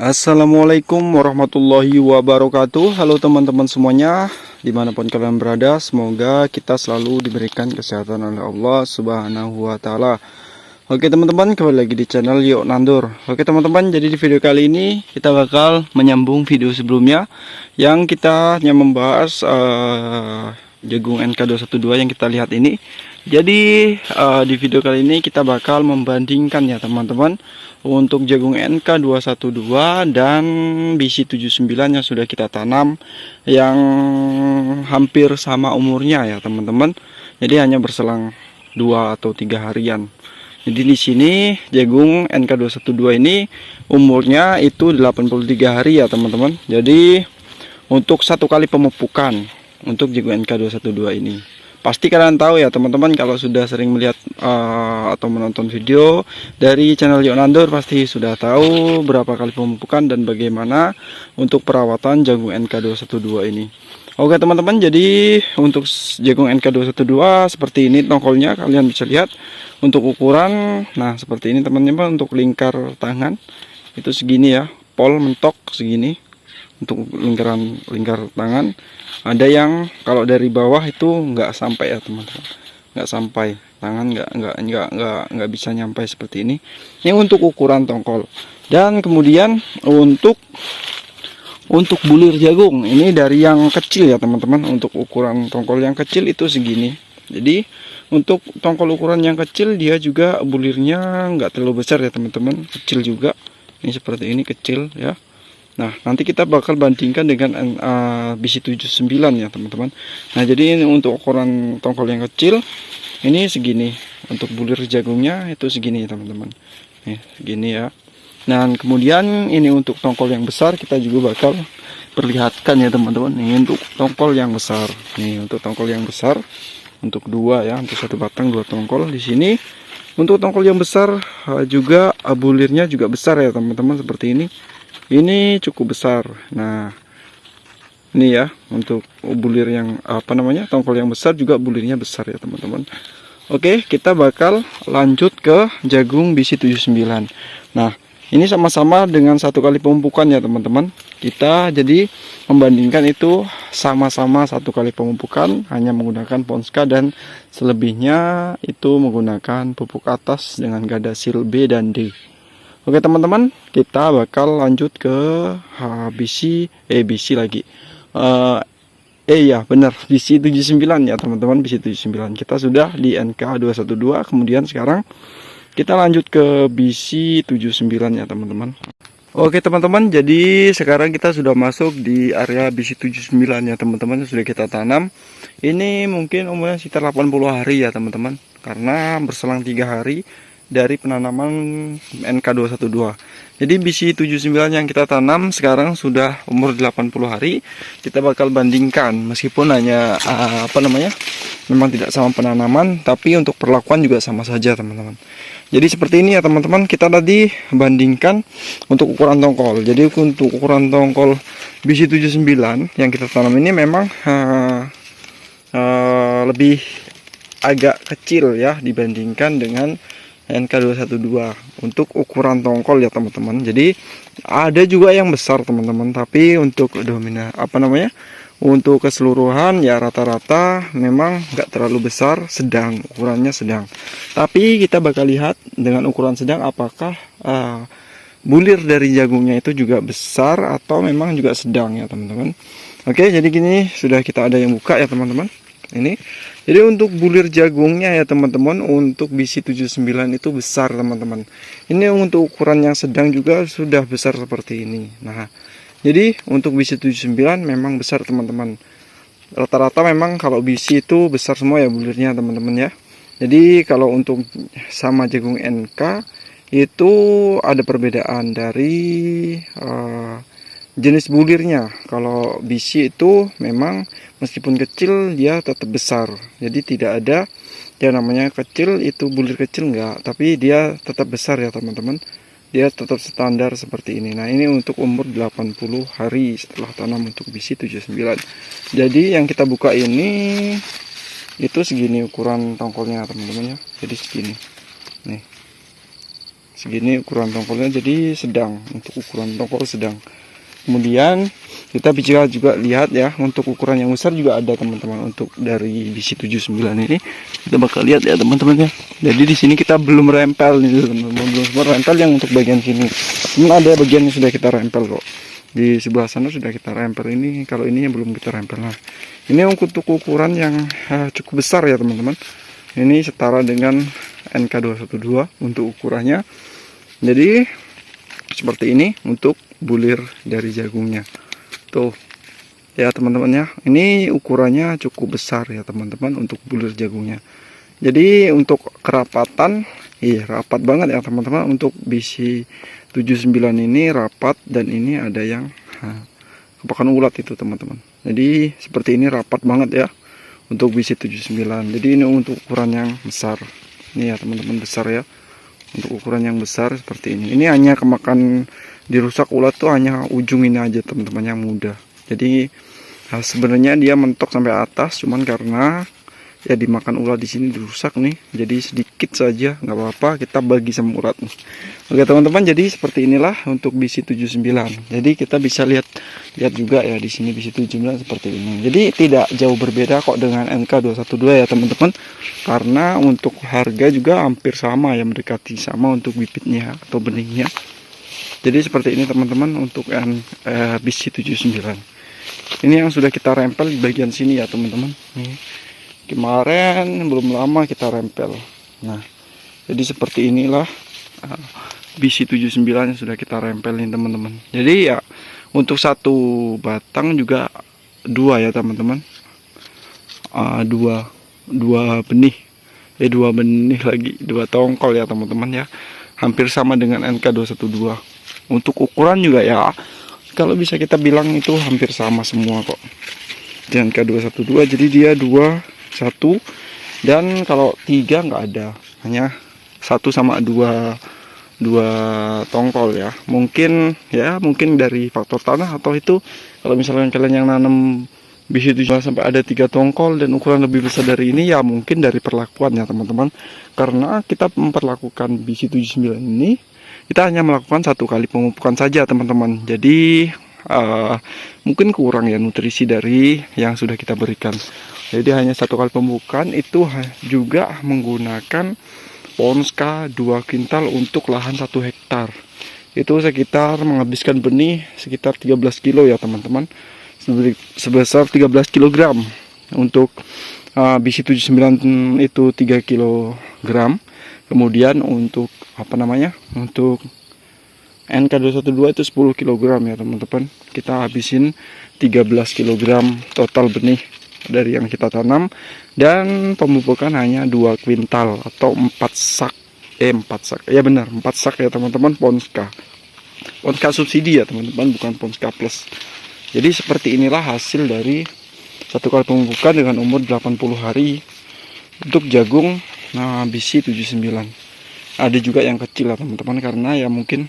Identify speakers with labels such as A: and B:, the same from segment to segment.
A: Assalamualaikum warahmatullahi wabarakatuh. Halo teman-teman semuanya, dimanapun kalian berada, semoga kita selalu diberikan kesehatan oleh Allah Subhanahu wa Ta'ala. Oke teman-teman, kembali lagi di channel Yuk Nandur. Oke teman-teman, jadi di video kali ini kita bakal menyambung video sebelumnya yang kita hanya membahas jagung NK212 yang kita lihat ini. Jadi di video kali ini kita bakal membandingkan ya teman-teman, untuk jagung NK212 dan BC79 yang sudah kita tanam, yang hampir sama umurnya ya teman-teman. Jadi hanya berselang 2 atau 3 harian. Jadi di sini jagung NK212 ini umurnya itu 83 hari ya teman-teman. Jadi untuk satu kali pemupukan untuk jagung NK212 ini, pasti kalian tahu ya teman-teman, kalau sudah sering melihat atau menonton video dari channel Yuk Nandur pasti sudah tahu berapa kali pemupukan dan bagaimana untuk perawatan jagung NK212 ini. Oke teman-teman, jadi untuk jagung NK212 seperti ini tongkolnya, kalian bisa lihat untuk ukuran. Nah seperti ini teman-teman, untuk lingkar tangan itu segini ya, pol mentok segini untuk lingkar tangan. Ada yang kalau dari bawah itu nggak sampai ya teman-teman, nggak sampai tangan, nggak bisa nyampai seperti ini. Ini untuk ukuran tongkol. Dan kemudian untuk bulir jagung ini dari yang kecil ya teman-teman. Untuk ukuran tongkol yang kecil itu segini. Jadi untuk tongkol ukuran yang kecil dia juga bulirnya nggak terlalu besar ya teman-teman, kecil juga. Ini seperti ini, kecil ya. Nah nanti kita bakal bandingkan dengan BC79 ya teman-teman. Nah jadi ini untuk ukuran tongkol yang kecil ini segini, untuk bulir jagungnya itu segini teman-teman. Nih segini ya. Nah kemudian ini untuk tongkol yang besar kita juga bakal perlihatkan ya teman-teman. Ini untuk tongkol yang besar. Nih untuk tongkol yang besar, untuk dua ya, untuk satu batang dua tongkol di sini. Untuk tongkol yang besar juga bulirnya juga besar ya teman-teman, seperti ini. Ini cukup besar. Nah ini ya, untuk bulir yang tongkol yang besar juga bulirnya besar ya teman-teman. Oke, kita bakal lanjut ke jagung BC79. Nah ini sama-sama dengan satu kali pemupukan ya teman-teman. Kita jadi membandingkan itu sama-sama satu kali pemupukan, hanya menggunakan Ponska, dan selebihnya itu menggunakan pupuk atas dengan Gadasil B dan D. Oke teman-teman, kita bakal lanjut ke BC lagi. Ya benar, BC79 ya teman-teman, BC79. Kita sudah di NK212, kemudian sekarang kita lanjut ke BC79 ya teman-teman. Oke teman-teman, jadi sekarang kita sudah masuk di area BC79 ya teman-teman, sudah kita tanam. Ini mungkin umurnya sekitar 80 hari ya teman-teman, karena berselang 3 hari dari penanaman NK212. Jadi BC79 yang kita tanam sekarang sudah umur 80 hari. Kita bakal bandingkan, meskipun hanya memang tidak sama penanaman, tapi untuk perlakuan juga sama saja teman-teman. Jadi seperti ini ya teman-teman, kita tadi bandingkan untuk ukuran tongkol. Jadi untuk ukuran tongkol BC79 yang kita tanam ini memang lebih agak kecil ya dibandingkan dengan NK212 untuk ukuran tongkol ya teman-teman. Jadi ada juga yang besar teman-teman, tapi untuk untuk keseluruhan ya rata-rata memang nggak terlalu besar, sedang, ukurannya sedang. Tapi kita bakal lihat dengan ukuran sedang apakah bulir dari jagungnya itu juga besar atau memang juga sedang ya teman-teman. Oke, jadi gini, sudah kita ada yang buka ya teman-teman. Ini jadi untuk bulir jagungnya ya teman-teman, untuk BC79 itu besar teman-teman. Ini untuk ukuran yang sedang juga sudah besar seperti ini. Nah jadi untuk BC79 memang besar teman-teman. Rata-rata memang kalau BC itu besar semua ya bulirnya teman-teman ya. Jadi kalau untuk sama jagung NK itu ada perbedaan dari jenis bulirnya. Kalau BC itu memang meskipun kecil dia tetap besar. Jadi tidak ada yang namanya kecil itu bulir kecil, enggak, tapi dia tetap besar ya teman-teman. Dia tetap standar seperti ini. Nah ini untuk umur 80 hari setelah tanam untuk BC79. Jadi yang kita buka ini itu segini ukuran tongkolnya teman-teman ya. Jadi segini nih, segini ukuran tongkolnya, jadi sedang, untuk ukuran tongkol sedang. Kemudian kita bisa juga lihat ya, untuk ukuran yang besar juga ada teman-teman. Untuk dari BC79 ini kita bakal lihat ya teman-teman ya. Jadi di sini kita belum rempel nih teman-teman, belum semua rempel yang untuk bagian sini. Cuman ada bagian yang sudah kita rempel kok. Di sebelah sana sudah kita rempel, ini kalau ini yang belum kita rempel. Nah, ini untuk ukuran yang cukup besar ya teman-teman. Ini setara dengan NK212 untuk ukurannya. Jadi seperti ini untuk bulir dari jagungnya. Tuh ya teman-teman ya. Ini ukurannya cukup besar ya teman-teman untuk bulir jagungnya. Jadi untuk kerapatan, iya rapat banget ya teman-teman. Untuk BC79 ini rapat, dan ini ada yang kepakan ulat itu teman-teman. Jadi seperti ini rapat banget ya untuk BC79. Jadi ini untuk ukuran yang besar. Ini ya teman-teman, besar ya. Untuk ukuran yang besar seperti ini. Ini hanya kemakan dirusak ulat tuh hanya ujung ini aja teman-teman yang mudah. Jadi sebenarnya dia mentok sampai atas, cuman karena ya dimakan ulat di sini dirusak nih. Jadi sedikit saja nggak apa-apa, kita bagi sama ulat. Oke teman-teman, jadi seperti inilah untuk BC79. Jadi kita bisa lihat juga ya di sini BC79 seperti ini. Jadi tidak jauh berbeda kok dengan NK212 ya teman-teman. Karena untuk harga juga hampir sama ya, mendekati sama untuk bibitnya atau benihnya. Jadi seperti ini teman-teman untuk BC79. Ini yang sudah kita rempel di bagian sini ya teman-teman. Kemarin belum lama kita rempel. Nah, jadi seperti inilah BC79 yang sudah kita rempelin teman-teman. Jadi ya untuk satu batang juga dua ya teman-teman. Dua benih. Dua benih lagi, dua tongkol ya teman-teman ya. Hampir sama dengan NK212. Untuk ukuran juga ya, kalau bisa kita bilang itu hampir sama semua kok. Dan NK212, jadi dia 1, dan kalau 3 nggak ada, hanya 1 sama 2 tongkol ya. Mungkin dari faktor tanah, atau itu kalau misalnya kalian yang nanam BC7 sampai ada 3 tongkol dan ukuran lebih besar dari ini, ya mungkin dari perlakuan ya teman-teman. Karena kita memperlakukan BC79 ini, kita hanya melakukan 1 kali pemupukan saja teman-teman. Jadi mungkin kurang ya nutrisi dari yang sudah kita berikan. Jadi hanya 1 kali pemupukan, itu juga menggunakan Ponska 2 kintal untuk lahan 1 hektar. Itu sekitar menghabiskan benih sekitar 13 kilo ya teman-teman. Sebesar 13 kg. Untuk BC79 itu 3 kg. Kemudian untuk untuk NK212 itu 10 kg ya teman-teman. Kita habisin 13 kg total benih dari yang kita tanam, dan pemupukan hanya 2 kuintal atau 4 sak. 4 sak. Ya benar, 4 sak ya teman-teman, Ponska subsidi ya teman-teman, bukan Ponska plus. Jadi seperti inilah hasil dari 1 kali pemupukan dengan umur 80 hari untuk jagung BC79. Ada juga yang kecil ya teman-teman, karena ya mungkin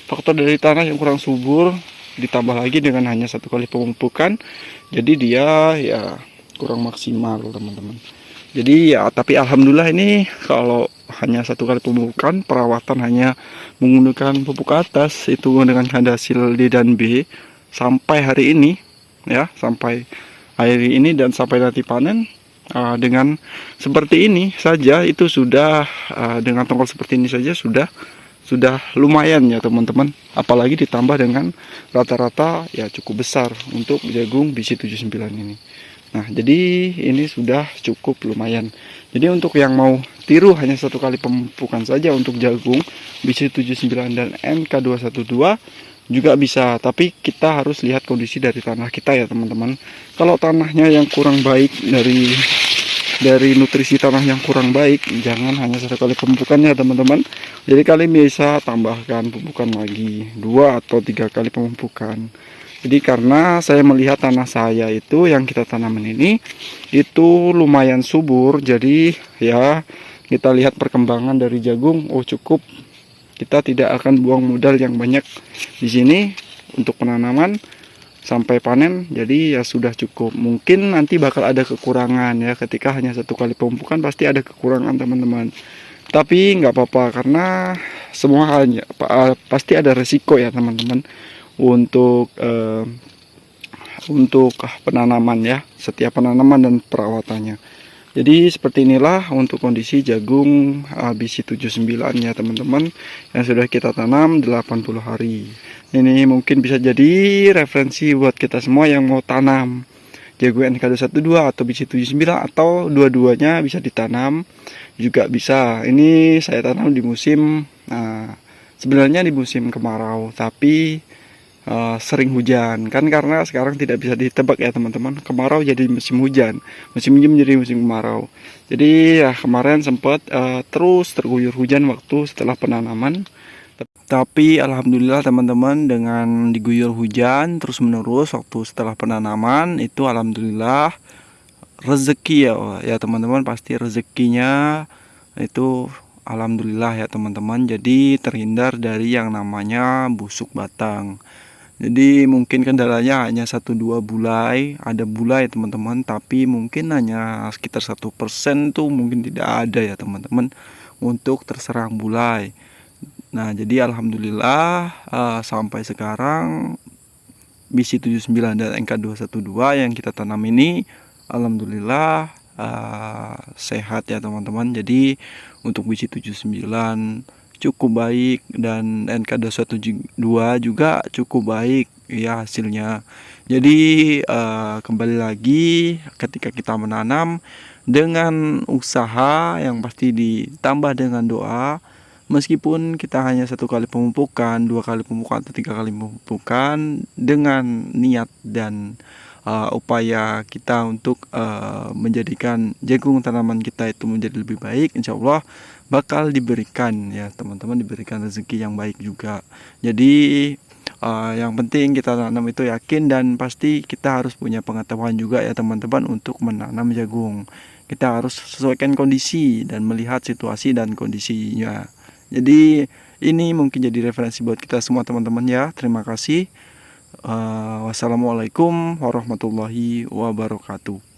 A: faktor dari tanah yang kurang subur, ditambah lagi dengan hanya 1 kali pemupukan, jadi dia ya kurang maksimal teman-teman. Jadi ya, tapi alhamdulillah ini kalau hanya 1 kali pemupukan, perawatan hanya menggunakan pupuk atas itu dengan hasil D dan B sampai hari ini ya, sampai hari ini dan sampai nanti panen. Dengan seperti ini saja itu sudah, dengan tongkol seperti ini saja sudah lumayan ya teman-teman. Apalagi ditambah dengan rata-rata ya cukup besar untuk jagung BC79 ini. Nah, jadi ini sudah cukup lumayan. Jadi untuk yang mau tiru hanya 1 kali pemupukan saja untuk jagung BC79 dan NK212 juga bisa, tapi kita harus lihat kondisi dari tanah kita ya teman-teman. Kalau tanahnya yang kurang baik, dari nutrisi tanah yang kurang baik, jangan hanya 1 kali pemupukan ya teman-teman. Jadi kalian bisa tambahkan pemupukan lagi 2 atau 3 kali pemupukan. Jadi karena saya melihat tanah saya itu yang kita tanaman ini itu lumayan subur, jadi ya kita lihat perkembangan dari jagung, cukup. Kita tidak akan buang modal yang banyak di sini untuk penanaman sampai panen. Jadi ya sudah cukup. Mungkin nanti bakal ada kekurangan ya, ketika hanya 1 kali pemupukan pasti ada kekurangan teman-teman. Tapi nggak apa-apa karena semua halnya pasti ada resiko ya teman-teman untuk penanaman ya, setiap penanaman dan perawatannya. Jadi seperti inilah untuk kondisi jagung BC79 ya teman-teman, yang sudah kita tanam 80 hari. Ini mungkin bisa jadi referensi buat kita semua yang mau tanam jagung NK212 atau BC79, atau dua-duanya bisa ditanam juga bisa. Ini saya tanam di musim sebenarnya di musim kemarau, tapi sering hujan kan, karena sekarang tidak bisa ditebak ya teman-teman, kemarau jadi musim hujan, musim hujan menjadi musim kemarau. Jadi ya kemarin sempat terus terguyur hujan waktu setelah penanaman, tapi alhamdulillah teman-teman, dengan diguyur hujan terus menerus waktu setelah penanaman itu alhamdulillah rezeki ya teman-teman, pasti rezekinya itu alhamdulillah ya teman-teman. Jadi terhindar dari yang namanya busuk batang. Jadi mungkin kendalanya hanya 1-2 bulai, ada bulai teman-teman, tapi mungkin hanya sekitar 1% tuh mungkin tidak ada ya teman-teman untuk terserang bulai. Nah jadi alhamdulillah sampai sekarang BC79 dan NK212 yang kita tanam ini alhamdulillah sehat ya teman-teman. Jadi untuk BC79 cukup baik dan NK212 juga cukup baik ya hasilnya. Jadi kembali lagi, ketika kita menanam dengan usaha yang pasti ditambah dengan doa, meskipun kita hanya 1 kali pemupukan, 2 kali pemupukan atau 3 kali pemupukan, dengan niat dan upaya kita untuk menjadikan jagung tanaman kita itu menjadi lebih baik, insya Allah bakal diberikan ya teman-teman, diberikan rezeki yang baik juga. Jadi yang penting kita tanam itu yakin, dan pasti kita harus punya pengetahuan juga ya teman-teman untuk menanam jagung. Kita harus sesuaikan kondisi dan melihat situasi dan kondisinya. Jadi ini mungkin jadi referensi buat kita semua teman-teman ya. Terima kasih. Wassalamualaikum warahmatullahi wabarakatuh.